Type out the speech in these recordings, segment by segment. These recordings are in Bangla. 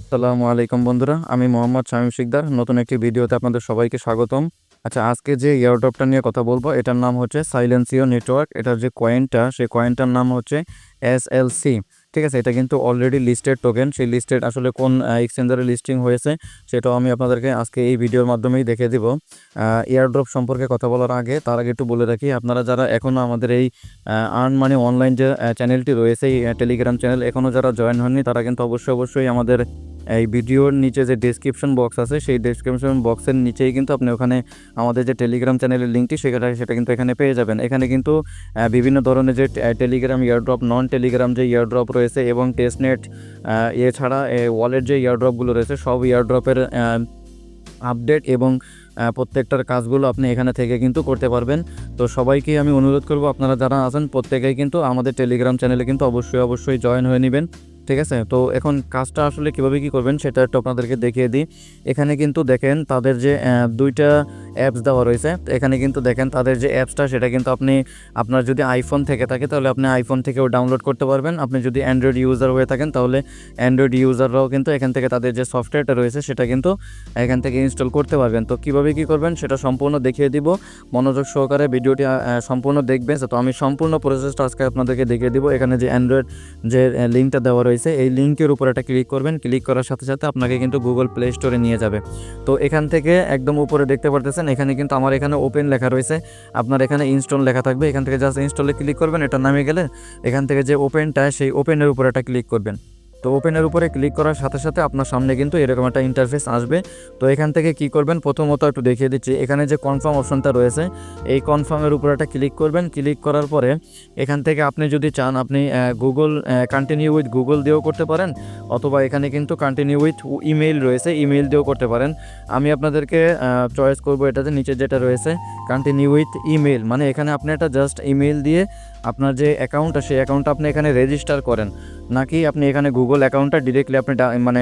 আসসালামু আলাইকুম বন্ধুরা, আমি মোহাম্মদ শামীম শিকদার। নতুন একটি ভিডিওতে আপনাদের সবাইকে স্বাগতম। আচ্ছা, আজকে যে এয়ারড্রপটা নিয়ে কথা বলবো এটার নাম হচ্ছে সাইলেন্সিও নেটওয়ার্ক। এটার যে কয়েনটা, সেই কয়েনটার নাম হচ্ছে SLC। ঠিক আছে, এটা কিন্তু অলরেডি লিস্টেড টোকেন। সেই লিস্টেড আসলে কোন এক্সচেঞ্জারে লিস্টিং হয়েছে সেটাও আমি আপনাদেরকে আজকে এই ভিডিওর মাধ্যমেই দেখে দিব। এয়ারড্রপ সম্পর্কে কথা বলার আগে তার আগে একটু বলে রাখি, আপনারা যারা এখনও আমাদের এই আর্ন মানি অনলাইন যে চ্যানেলটি রয়েছে, এই টেলিগ্রাম চ্যানেল এখনও যারা জয়েন হননি তারা কিন্তু অবশ্যই আমাদের এই ভিডিওর নিচে যে ডেসক্রিপশন বক্স আছে সেই ডেসক্রিপশন বক্সের নিচেই কিন্তু আপনি ওখানে আমাদের যে টেলিগ্রাম চ্যানেলের লিঙ্কটি সেটা কিন্তু এখানে পেয়ে যাবেন। এখানে কিন্তু বিভিন্ন ধরনের যে টেলিগ্রাম ইয়ারড্রপ, নন টেলিগ্রাম যে ইয়ারড্রপ রয়েছে এবং টেস্টনেট এছাড়া ওয়ালেট যে ইয়ারড্রপগুলো রয়েছে সব ইয়ারড্রপের আপডেট এবং প্রত্যেকটার কাজগুলো আপনি এখানে থেকে কিন্তু করতে পারবেন। তো সবাইকে আমি অনুরোধ করব, আপনারা যারা আছেন প্রত্যেকেই কিন্তু আমাদের টেলিগ্রাম চ্যানেলে কিন্তু অবশ্যই জয়েন হয়ে নেবেন। ঠিক আছে, তো এখন কাজটা আসলে কীভাবে কী করবেন সেটা একটু আপনাদেরকে দেখিয়ে দিই। এখানে কিন্তু দেখেন তাদের যে দুইটা অ্যাপস দেওয়া রয়েছে। এখানে কিন্তু দেখেন তাদের যে অ্যাপসটা সেটা কিন্তু আপনার যদি আইফোন থেকে থাকে তাহলে আপনি আইফোন থেকেও ডাউনলোড করতে পারবেন। আপনি যদি অ্যান্ড্রয়েড ইউজার হয়ে থাকেন তাহলে অ্যান্ড্রয়েড ইউজাররাও কিন্তু এখান থেকে তাদের যে সফটওয়্যারটা রয়েছে সেটা কিন্তু এখান থেকে ইনস্টল করতে পারবেন। তো কীভাবে কী করবেন সেটা সম্পূর্ণ দেখিয়ে দিব। মনোযোগ সহকারে ভিডিওটি সম্পূর্ণ দেখবেন। তো আমি সম্পূর্ণ প্রসেসটা আজকে আপনাদেরকে দেখিয়ে দিব। এখানে যে অ্যান্ড্রয়েড যে লিঙ্কটা দেওয়া রয়েছে এই লিঙ্কের উপর একটা ক্লিক করবেন। ক্লিক করার সাথে সাথে আপনাকে কিন্তু গুগল প্লে স্টোরে নিয়ে যাবে। তো এখান থেকে একদম উপরে দেখতে পারতেছেন, এখানে কিন্তু আমার এখানে ওপেন লেখা রয়েছে, আপনার এখানে ইনস্টল লেখা থাকবে। এখান থেকে জাস্ট ইনস্টলে ক্লিক করবেন। এটা নামে গেলে এখান থেকে যে ওপেনটা, সেই ওপেনের উপর একটা ক্লিক করবেন। তো ওপেনের উপরে ক্লিক করার সাথে সাথে আপনার সামনে কিন্তু এরকম একটা ইন্টারফেস আসবে। তো এখান থেকে কি করবেন, প্রথমত একটু দেখিয়ে দিচ্ছি। এখানে যে কনফার্ম অপশনটা রয়েছে এই কনফার্মের উপরে একটা ক্লিক করবেন। ক্লিক করার পরে এখান থেকে আপনি যদি চান আপনি গুগল কন্টিনিউ উইথ গুগল দিয়েও করতে পারেন, অথবা এখানে কিন্তু কন্টিনিউ উইথ ইমেইল রয়েছে, ইমেইল দিয়েও করতে পারেন। আমি আপনাদেরকে চয়েস করব এটাতে নিচে যেটা রয়েছে কন্টিনিউ উইথ ইমেইল। মানে এখানে আপনি একটা জাস্ট ইমেইল দিয়ে আপনার যে অ্যাকাউন্টটা সেই অ্যাকাউন্টটা আপনি এখানে রেজিস্টার করেন, নাকি আপনি এখানে গুগল অ্যাকাউন্টটা ডিরেক্টলি আপনি মানে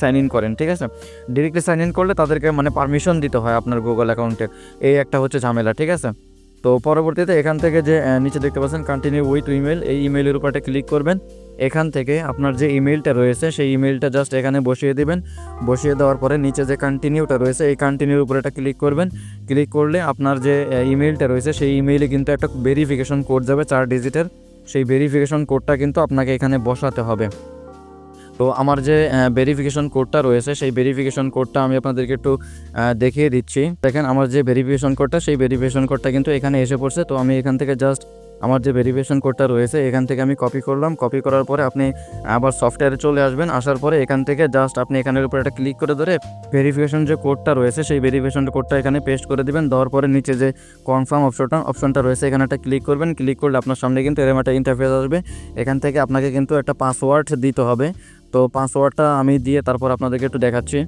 সাইন ইন করেন। ঠিক আছে, ডিরেক্টলি সাইন ইন করলে তাদেরকে মানে পারমিশন দিতে হয় আপনার গুগল অ্যাকাউন্টের, এই একটা হচ্ছে ঝামেলা। ঠিক আছে, তো পরবর্তীতে এখান থেকে যে নিচে দেখতে পাচ্ছেন কন্টিনিউ উইথ ইমেল, এই ইমেইলের উপর একটা ক্লিক করবেন। এখান থেকে আপনার যে ইমেইলটা রয়েছে সেই ইমেইলটা জাস্ট এখানে বসিয়ে দিবেন। বসিয়ে দেওয়ার পরে নিচে যে কন্টিনিউটা রয়েছে এই কন্টিনিউর উপর একটা ক্লিক করবেন। ক্লিক করলে আপনার যে ইমেইলটা রয়েছে সেই ইমেইলে কিন্তু একটা ভেরিফিকেশন কোড যাবে 4 ডিজিটের। সেই ভেরিফিকেশন কোডটা কিন্তু আপনাকে এখানে বসাতে হবে। তো আমার যে ভেরিফিকেশন কোডটা রয়েছে সেই ভেরিফিকেশন কোডটা আমি আপনাদেরকে একটু দেখিয়ে দিচ্ছি। দেখেন আমার যে ভেরিফিকেশন কোডটা, সেই ভেরিফিকেশন কোডটা কিন্তু এখানে এসে পড়ছে। তো আমি এখান থেকে জাস্ট আমার যে ভেরিফিকেশন কোডটা রয়েছে এখান থেকে আমি কপি করলাম। কপি করার পরে আপনি আবার সফটওয়্যারে চলে আসবেন। আসার পরে এখান থেকে জাস্ট আপনি এখানের উপর একটা ক্লিক করে ধরে ভেরিফিকেশন যে কোডটা রয়েছে সেই ভেরিফিকেশন কোডটা এখানে পেস্ট করে দিবেন। দেওয়ার পরে নিচে যে কনফার্ম অপশনটা রয়েছে এখানে একটা ক্লিক করবেন। ক্লিক করলে আপনার সামনে কিন্তু এরকম একটা ইন্টারফেস আসবে। এখান থেকে আপনাকে কিন্তু একটা পাসওয়ার্ড দিতে হবে। তো পাসওয়ার্ডটা আমি দিয়ে তারপর আপনাদেরকে একটু দেখাচ্ছি।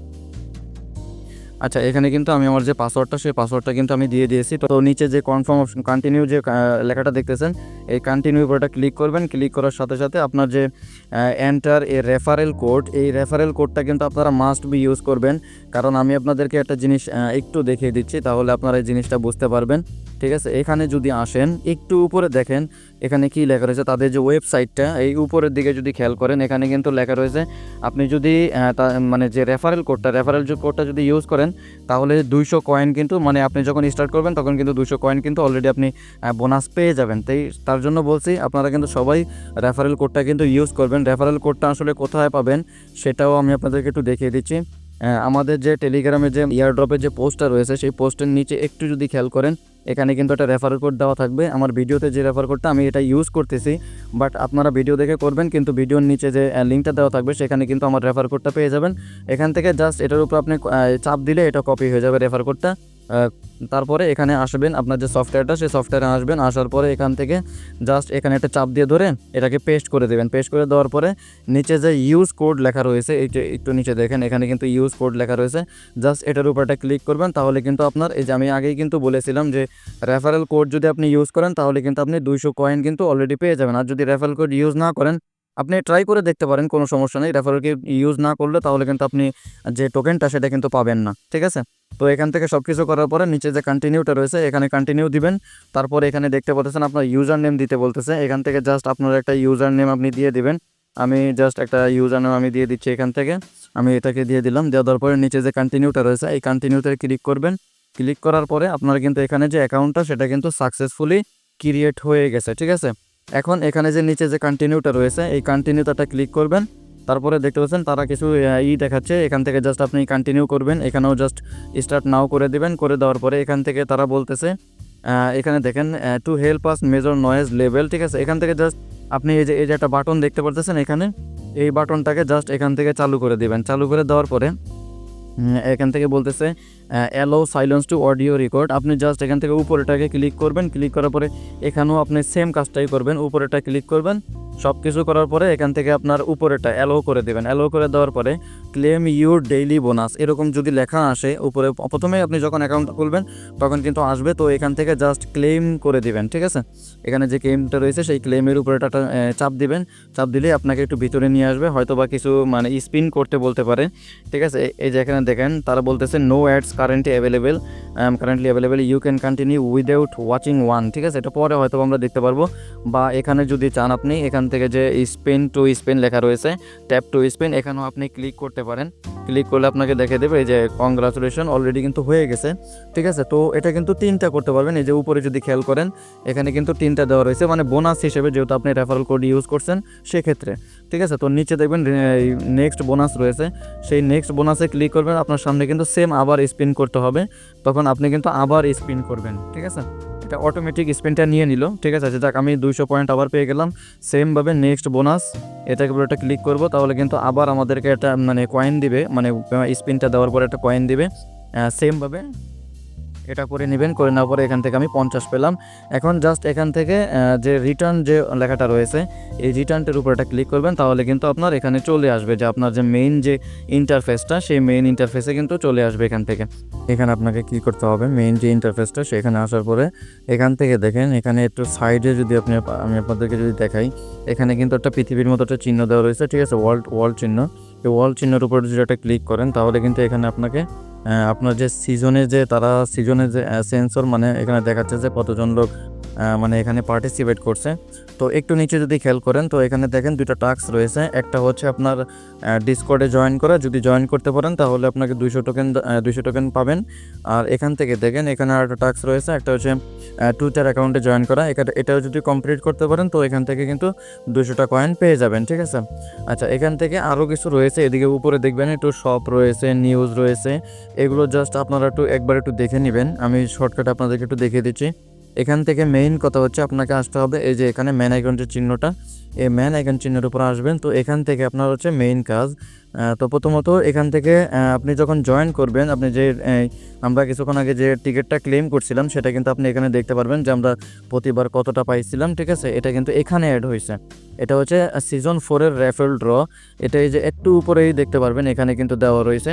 আচ্ছা, এখানে কিন্তু আমি আমার যে পাসওয়ার্ডটা সেই পাসওয়ার্ডটা কিন্তু আমি দিয়ে দিয়েছি। তো নিচে যে কনফার্ম অপশন কন্টিনিউ যে লেখাটা দেখতেছেন এই কন্টিনিউ উপরটা ক্লিক করবেন। ক্লিক করার সাথে সাথে আপনার যে এন্টার এ রেফারেল কোড, এই রেফারেল কোডটা কিন্তু আপনারা মাস্ট বি ইউজ করবেন। কারণ আমি আপনাদেরকে একটা জিনিস একটু দেখিয়ে দিচ্ছি, তাহলে আপনারা এই জিনিসটা বুঝতে পারবেন। ঠিক আছে, এখানে যদি আসেন একটু উপরে দেখেন এখানে কি লেখা রয়েছে, তাদের যে ওয়েবসাইটটা এই উপরের দিকে যদি খেয়াল করেন এখানে কিন্তু লেখা রয়েছে আপনি যদি মানে যে রেফারেল কোডটা যদি ইউজ করেন তাহলে 200 কয়েন কিন্তু, মানে আপনি যখন স্টার্ট করবেন তখন কিন্তু 200 কয়েন কিন্তু অলরেডি আপনি বোনাস পেয়ে যাবেন। তার জন্য বলছি আপনারা কিন্তু সবাই রেফারেল কোডটা কিন্তু ইউজ করবেন। রেফারেল কোডটা আসলে কোথায় পাবেন সেটাও আমি আপনাদেরকে একটু দেখিয়ে দিচ্ছি। আমাদের যে টেলিগ্রামে যে ইয়ারড্রপের যে পোস্টটা রয়েছে সেই পোস্টের নিচে একটু যদি খেয়াল করেন এখানে কিন্তু একটা রেফারেল কোড দেওয়া থাকবে। আমার ভিডিওতে যে রেফার কোডটা আমি এটা ইউজ করতেছি, বাট আপনারা ভিডিও দেখে করবেন, কিন্তু ভিডিওর নিচে যে লিঙ্কটা দেওয়া থাকবে সেখানে কিন্তু আমার রেফার কোডটা পেয়ে যাবেন। এখান থেকে জাস্ট এটার উপর আপনি চাপ দিলে এটা কপি হয়ে যাবে রেফার কোডটা। তারপরে এখানে আসবেন, আপনার যে সফটওয়্যারটা সেই সফটওয়্যারে আসবেন। আসার পরে এখান থেকে জাস্ট এখানে একটা চাপ দিয়ে ধরে এটাকে পেস্ট করে দেবেন। পেস্ট করে দেওয়ার পরে নিচে যে ইউজ কোড লেখা রয়েছে এইটা একটু নিচে দেখেন এখানে কিন্তু ইউজ কোড লেখা রয়েছে। জাস্ট এটার উপর একটা ক্লিক করবেন, তাহলে কিন্তু আপনার এই যে আমি আগেই কিন্তু বলেছিলাম যে রেফারেল কোড যদি আপনি ইউজ করেন তাহলে কিন্তু আপনি 200 কয়েন কিন্তু অলরেডি পেয়ে যাবেন। আর যদি রেফারেল কোড ইউজ না করেন আপনি ট্রাই করে দেখতে পারেন, কোনো সমস্যা নেই। রেফারেল কোড ইউজ না করলে তাহলে কিন্তু আপনি যে টোকেনটা সেটা কিন্তু পাবেন না। ঠিক আছে, তো এখান থেকে সব কিছু করার পরে নিচে যে কন্টিনিউটা রয়েছে এখানে কন্টিনিউ দিবেন। তারপরে এখানে দেখতে পাচ্ছেন আপনার ইউজার নেম দিতে বলতেছে, এখান থেকে জাস্ট আপনার একটা ইউজার নেম আপনি দিয়ে দিবেন। আমি জাস্ট একটা ইউজার নেম আমি দিয়ে দিচ্ছি এখান থেকে, আমি এটাকে দিয়ে দিলাম। দেওয়ার পরে নিচে যে কন্টিনিউটা রয়েছে এই কন্টিনিউতে ক্লিক করবেন। ক্লিক করার পরে আপনার কিন্তু এখানে যে অ্যাকাউন্টটা সেটা কিন্তু সাকসেসফুলি ক্রিয়েট হয়ে গেছে, ঠিক আছে। এখন এখানে যে নিচে যে কন্টিনিউটা রয়েছে এই কন্টিনিউটাটা ক্লিক করবেন। তারপরে দেখতে পাচ্ছেন তারা কিছু দেখাচ্ছে, এখান থেকে জাস্ট আপনি কন্টিনিউ করবেন। এখানেও জাস্ট স্টার্ট নাও করে দিবেন। করে দেওয়ার পরে এখান থেকে তারা বলতেছে এখানে দেখেন to help us major noise level, ঠিক আছে। এখান থেকে জাস্ট আপনি এই যে একটা বাটন দেখতে পারতেছেন এখানে, এই বাটনটাকে জাস্ট এখান থেকে চালু করে দিবেন। চালু করে দেওয়ার পরে এখান থেকে বলতেছে allow silence to audio record. আপনি জাস্ট এখান থেকে উপরেটাকে ক্লিক করবেন। ক্লিক করার পরে এখানেও আপনি সেম কাজটাই করবেন, উপরেটা ক্লিক করবেন। সব কিছু করার পরে এখান থেকে আপনার উপরেটা অ্যালো করে দেবেন। অ্যালো করে দেওয়ার পরে ক্লেম ইউর ডেইলি বোনাস এরকম যদি লেখা আসে উপরে, প্রথমে আপনি যখন অ্যাকাউন্ট খুলবেন তখন কিন্তু আসবে। তো এখান থেকে জাস্ট ক্লেম করে দিবেন, ঠিক আছে। এখানে যে ক্লেমটা রয়েছে সেই ক্লেমের উপরে একটা চাপ দিবেন। চাপ দিলে আপনাকে একটু ভিতরে নিয়ে আসবে, হয়তো বা কিছু মানে স্পিন করতে বলতে পারে, ঠিক আছে। এই যে এখানে দেখেন তারা বলতেছে no ads currently available you can continue without watching one, ঠিক আছে। এটা পরে হয়তো আমরা দেখতে পারবো। বা এখানে যদি চান আপনি এখান থেকে যে স্পেন টু স্পেন লেখা রয়েছে, ট্যাপ টু স্পেন, এখানেও আপনি ক্লিক করতে পারেন। ক্লিক করলে আপনাকে দেখে দেবে এই যে কংগ্রাচুলেশন অলরেডি কিন্তু হয়ে গেছে, ঠিক আছে। তো এটা কিন্তু 3টা করতে পারবেন। এই যে উপরে যদি খেয়াল করেন এখানে কিন্তু 3টা দেওয়া রয়েছে, মানে বোনাস হিসেবে যেহেতু আপনি রেফারেল কোড ইউজ করছেন সেক্ষেত্রে, ঠিক আছে। তো নিচে দেখবেন নেক্সট বোনাস রয়েছে, সেই নেক্সট বোনাসে ক্লিক করবেন। আপনার সামনে কিন্তু সেম আবার স্পিন করতে হবে, তখন আপনি কিন্তু আবার স্পিন করবেন, ঠিক আছে। এটা অটোমেটিক স্পিনটা নিয়ে নিল, ঠিক আছে। যাক আমি 200 পয়েন্ট আবার পেয়ে গেলাম। সেমভাবে নেক্সট বোনাস এটাকে উপরে একটা ক্লিক করব, তাহলে কিন্তু আবার আমাদেরকে একটা মানে কয়েন দিবে, মানে স্পিনটা দেওয়ার পরে একটা কয়েন দিবে। সেমভাবে এটা করে নেবেন। করে নেওয়ার পরে এখান থেকে আমি 50 পেলাম। এখন জাস্ট এখান থেকে যে রিটার্ন যে লেখাটা রয়েছে এই রিটার্নটির উপর একটা ক্লিক করবেন, তাহলে কিন্তু আপনার এখানে চলে আসবে যে আপনার যে মেইন যে ইন্টারফেসটা সেই মেইন ইন্টারফেসে কিন্তু চলে আসবে এখান থেকে। এখানে আপনাকে কী করতে হবে, মেইন যে ইন্টারফেসটা সেখানে আসার পরে এখান থেকে দেখেন এখানে একটু সাইডে যদি আমি আপনাদেরকে যদি দেখাই, এখানে কিন্তু একটা পৃথিবীর মতো একটা চিহ্ন দেওয়া রয়েছে, ঠিক আছে, ওয়ার্ল্ড চিহ্ন। এই ওয়ার্ল্ড চিহ্নের উপর যদি একটা ক্লিক করেন তাহলে কিন্তু এখানে আপনাকে আপনার যে সিজনের যে সেন্সর, মানে এখানে দেখাচ্ছে যে কতজন লোক মানে এখানে পার্টিসিপেট করছে। তো একটু নিচে যদি খেয়াল করেন তো এখানে দেখেন 2টা টাস্ক রয়েছে। একটা হচ্ছে আপনার ডিসকর্ডে জয়েন করা, যদি জয়েন করতে পারেন তাহলে আপনাকে 200 টোকেন পাবেন। আর এখান থেকে দেখেন এখানে আর একটা টাস্ক রয়েছে, একটা হচ্ছে টুইটার অ্যাকাউন্টে জয়েন করা। এটাও যদি কমপ্লিট করতে পারেন তো এখান থেকে কিন্তু 200টা কয়েন পেয়ে যাবেন, ঠিক আছে। আচ্ছা, এখান থেকে আরও কিছু রয়েছে, এদিকে উপরে দেখবেন একটু শপ রয়েছে, নিউজ রয়েছে, এগুলো জাস্ট আপনারা একবার একটু দেখে নেবেন। আমি শর্টকাট আপনাদেরকে একটু দেখিয়ে দিচ্ছি। এখান থেকে মেইন কথা হচ্ছে আপনাকে আসতে হবে এই যে এখানে ম্যান আইকনের চিহ্নটা, এই ম্যান আইকন চিহ্নের উপর আসবেন। তো এখান থেকে আপনার হচ্ছে মেইন কাজ। তো প্রথমত এখান থেকে আপনি যখন জয়েন করবেন, আপনি যে আমরা কিছুক্ষণ আগে যে টিকিটটা ক্লেম করছিলাম সেটা কিন্তু আপনি এখানে দেখতে পারবেন যে আমরা প্রতিবার কতটা পাইছিলাম, ঠিক আছে। এটা কিন্তু এখানে অ্যাড হয়েছে। এটা হচ্ছে সিজন 4-এর রেফারেল ড্র। এটা এই যে একটু উপরেই দেখতে পারবেন এখানে কিন্তু দেওয়া রয়েছে।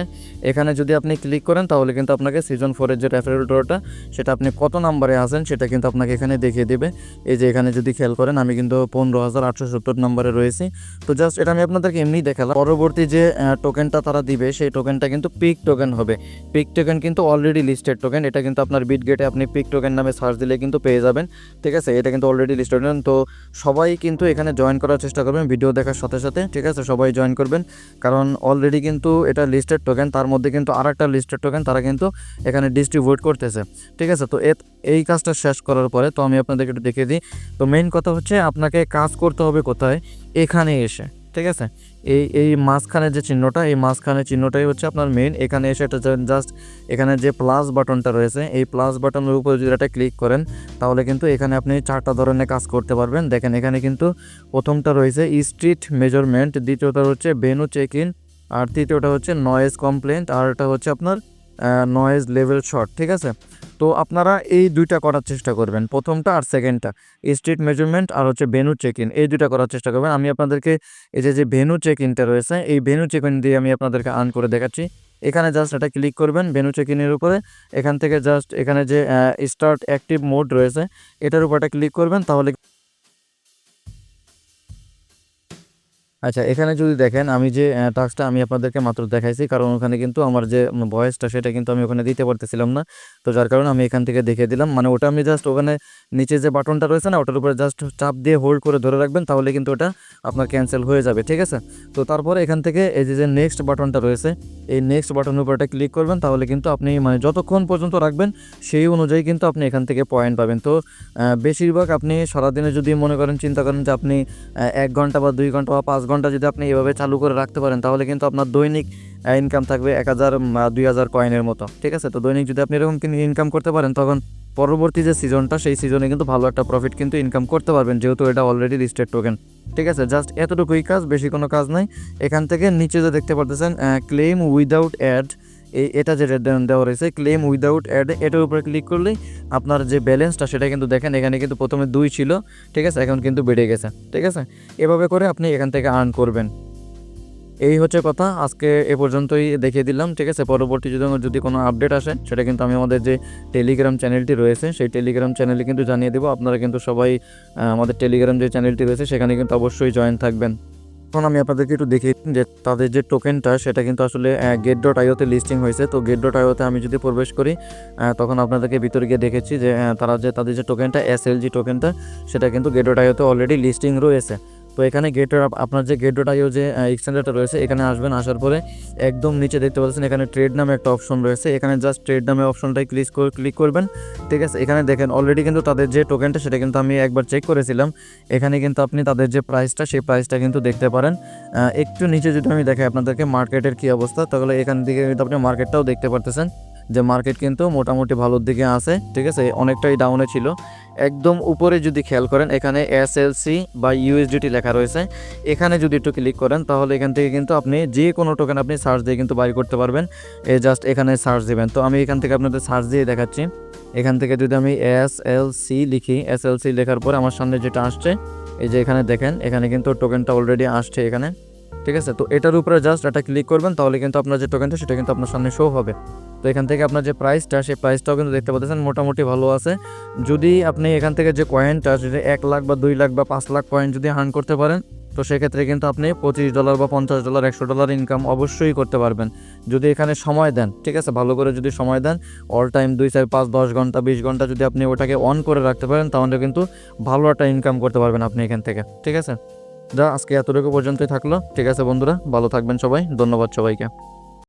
এখানে যদি আপনি ক্লিক করেন তাহলে কিন্তু আপনাকে সিজন 4-এর যে রেফারেল ড্রটা সেটা আপনি কত নাম্বারে আছেন সেটা কিন্তু আপনাকে এখানে দেখিয়ে দেবে। এই যে এখানে যদি খেয়াল করেন আমি কিন্তু 15,870 নম্বরে রয়েছি। তো জাস্ট এটা আমি আপনাদেরকে এমনি দেখালাম। পরবর্তী যে টোকেনটা তারা দিবে সেই টোকেনটা কিন্তু পিক টোকেন হবে। পিক টোকেন কিন্তু অলরেডি লিস্টেড টোকেন, এটা কিন্তু আপনার বিটগেটে আপনি পিক টোকেন নামে সার্চ দিলে কিন্তু পেয়ে যাবেন, ঠিক আছে। এটা কিন্তু অলরেডি লিস্টেড টোকেন। তো সবাই কিন্তু এখানে জয়েন করার চেষ্টা করবেন ভিডিও দেখার সাথে সাথে, ঠিক আছে। সবাই জয়েন করবেন, কারণ অলরেডি কিন্তু এটা লিস্টেড টোকেন, তার মধ্যে কিন্তু আরেকটা লিস্টেড টোকেন তারা কিন্তু এখানে ডিস্ট্রিবিউট করতেছে, ঠিক আছে। তো এই কাজটা শেষ করার পরে তো আমি আপনাদেরকে একটু দেখিয়ে দিই। তো মেইন কথা হচ্ছে আপনাকে কাজ করতে হবে কোথায়, এখানে এসে, ঠিক আছে। এই মাঝখানে যে চিহ্নটা, এই মাঝখানে চিহ্নটাই হচ্ছে আপনার মেইন। এখানে এসে এটা জাস্ট এখানে যে প্লাস বাটনটা রয়েছে এই প্লাস বাটনের উপর যদি এটা ক্লিক করেন তাহলে কিন্তু এখানে আপনি 4টা ধরনের কাজ করতে পারবেন। দেখেন এখানে কিন্তু প্রথমটা রয়েছে স্ট্রিট মেজারমেন্ট, দ্বিতীয়টা হচ্ছে ভেন্যু চেক ইন, আর তৃতীয়টা হচ্ছে নয়েজ কমপ্লেন্ট, আর এটা হচ্ছে আপনার নয়েজ লেভেল শর্ট, ঠিক আছে। তো আপনারা এই 2টা করার চেষ্টা করবেন, প্রথমটা আর সেকেন্ডটা, স্ট্রিট মেজারমেন্ট আর হচ্ছে ভেন্যু চেক ইন, এই 2টা করার চেষ্টা করবেন। আমি আপনাদেরকে এই যে ভেন্যু চেক ইনটা রয়েছে এই ভেন্যু চেক ইন দিয়ে আমি আপনাদেরকে আর্ন করে দেখাচ্ছি। এখানে জাস্ট এটা ক্লিক করবেন ভেন্যু চেক ইনের উপরে। এখান থেকে জাস্ট এখানে যে স্টার্ট অ্যাক্টিভ মোড রয়েছে এটার উপর একটা ক্লিক করবেন, তাহলে আচ্ছা, এখানে যদি দেখেন আমি যে টাস্কটা আমি আপনাদেরকে মাত্র দেখাইছি, কারণ ওখানে কিন্তু আমার যে ভয়েসটা সেটা কিন্তু আমি ওখানে দিতে পারতেছিলাম না। তো যার কারণে আমি এখান থেকে দেখিয়ে দিলাম। মানে ওটা আমি জাস্ট ওখানে নিচে যে বাটনটা রয়েছে না, ওটার উপরে জাস্ট চাপ দিয়ে হোল্ড করে ধরে রাখবেন, তাহলে কিন্তু ওটা আপনার ক্যান্সেল হয়ে যাবে, ঠিক আছে? তো তারপরে এখান থেকে এই যে নেক্সট বাটনটা রয়েছে, এই নেক্সট বাটনের উপর একটা ক্লিক করবেন, তাহলে কিন্তু আপনি মানে যতক্ষণ পর্যন্ত রাখবেন সেই অনুযায়ী কিন্তু আপনি এখান থেকে পয়েন্ট পাবেন। তো বেশিরভাগ আপনি সারাদিনে যদি মনে করেন, চিন্তা করেন যে আপনি 1 ঘন্টা বা 2 ঘন্টা বা 5 ঘন্টা যদি আপনি এভাবে চালু করে রাখতে পারেন, তাহলে কিন্তু আপনার দৈনিক ইনকাম থাকবে 1000 2000 কয়েনের মতো, ঠিক আছে? তো দৈনিক যদি আপনি এরকম ইনকাম করতে পারেন, তখন পরবর্তী যে সিজনটা সেই সিজনে কিন্তু ভালো একটা প্রফিট কিন্তু ইনকাম করতে পারবেন, যেহেতু এটা অলরেডি লিস্টেড টোকেন, ঠিক আছে? জাস্ট এতটুকুই কাজ, বেশি কোনো কাজ নাই। এখান থেকে নিচে যে দেখতে পারতেছেন ক্লেম উইদাউট অ্যাড, এটা যে দেওয়া রয়েছে ক্লেম উইদাউট অ্যাড, এটার উপরে ক্লিক করলেই আপনার যে ব্যালেন্সটা সেটা কিন্তু দেখেন, এখানে কিন্তু প্রথমে 2 ছিল, ঠিক আছে? এখন কিন্তু বেড়ে গেছে, ঠিক আছে? এভাবে করে আপনি এখান থেকে আর্ন করবেন। এই হচ্ছে কথা, আজকে এ পর্যন্তই দেখিয়ে দিলাম, ঠিক আছে? পরবর্তী যদি কোনো আপডেট আসে, সেটা কিন্তু আমি আমাদের যে টেলিগ্রাম চ্যানেলটি রয়েছে সেই টেলিগ্রাম চ্যানেলে কিন্তু জানিয়ে দেবো। আপনারা কিন্তু সবাই আমাদের টেলিগ্রাম যে চ্যানেলটি রয়েছে সেখানে কিন্তু অবশ্যই জয়েন থাকবেন। এখন আমি আপনাদেরকে একটু দেখিয়ে দিই যে তাদের যে টোকেনটা সেটা কিন্তু আসলে get.io-তে লিস্টিং হয়েছে। তো get.io-তে আমি যদি প্রবেশ করি, তখন আপনাদেরকে ভিতরে গিয়ে দেখেছি যে তাদের যে টোকেনটা SLG টোকেনটা, সেটা কিন্তু get.io-তে অলরেডি লিস্টিং রয়েছে। তো এখানে আপনার যে get.io যে এক্সচেঞ্জারটা রয়েছে, এখানে আসবেন, আসার পরে একদম নিচে দেখতে পাচ্ছেন এখানে ট্রেড নামে একটা অপশন রয়েছে, এখানে জাস্ট ট্রেড নামে অপশনটাই ক্লিক করবেন, ঠিক আছে? এখানে দেখেন অলরেডি কিন্তু তাদের যে টোকেনটা সেটা কিন্তু আমি একবার চেক করেছিলাম। এখানে কিন্তু আপনি তাদের যে প্রাইসটা সেই প্রাইসটা কিন্তু দেখতে পারেন। একটু নিচে যদি আমি দেখাই আপনাদেরকে মার্কেটের কী অবস্থা, তাহলে এখান থেকে কিন্তু আপনি মার্কেটটাও দেখতে পারতেছেন যে মার্কেট কিন্তু মোটামুটি ভালোর দিকে আছে, ঠিক আছে? অনেকটাই ডাউনে ছিল। একদম উপরে যদি খেয়াল করেন, এখানে SLC বা USDT লেখা রয়েছে, এখানে যদি একটু ক্লিক করেন, তাহলে এখান থেকে কিন্তু আপনি যে কোনো টোকেন আপনি সার্চ দিয়ে কিন্তু বাই করতে পারবেন। জাস্ট এখানে সার্চ দেবেন। তো আমি এখান থেকে আপনাদের সার্চ দিয়ে দেখাচ্ছি। এখান থেকে যদি আমি SLC লিখি, SLC লেখার পর আমার সামনে যেটা আসছে, এই যে এখানে দেখেন, এখানে কিন্তু টোকেনটা অলরেডি আসছে এখানে, ঠিক আছে? তো এটার উপরে জাস্ট এটা ক্লিক করবেন, তাহলে কিন্তু আপনার যে টোকেনটা সেটা কিন্তু আপনার সামনে শো হবে। তো এখান থেকে আপনার যে প্রাইসটা সেই প্রাইসটাও কিন্তু দেখতে পাচ্ছেন মোটামুটি ভালো আছে। যদি আপনি এখান থেকে যে কয়েনটা, যদি 1 লাখ বা 2 লাখ বা 5 লাখ কয়েন যদি আর্ন করতে পারেন, তো সেক্ষেত্রে কিন্তু আপনি $25 বা $50 $100 ইনকাম অবশ্যই করতে পারবেন, যদি এখানে সময় দেন, ঠিক আছে? ভালো করে যদি সময় দেন, অল টাইম 2 4 5 10 ঘন্টা 20 ঘন্টা যদি আপনি ওটাকে অন করে রাখতে পারেন, তাহলে কিন্তু ভালো একটা ইনকাম করতে পারবেন আপনি এখান থেকে, ঠিক আছে? আজকে এতটুকু পর্যন্তই থাকলো, ঠিক আছে বন্ধুরা? ভালো থাকবেন সবাই, ধন্যবাদ সবাইকে।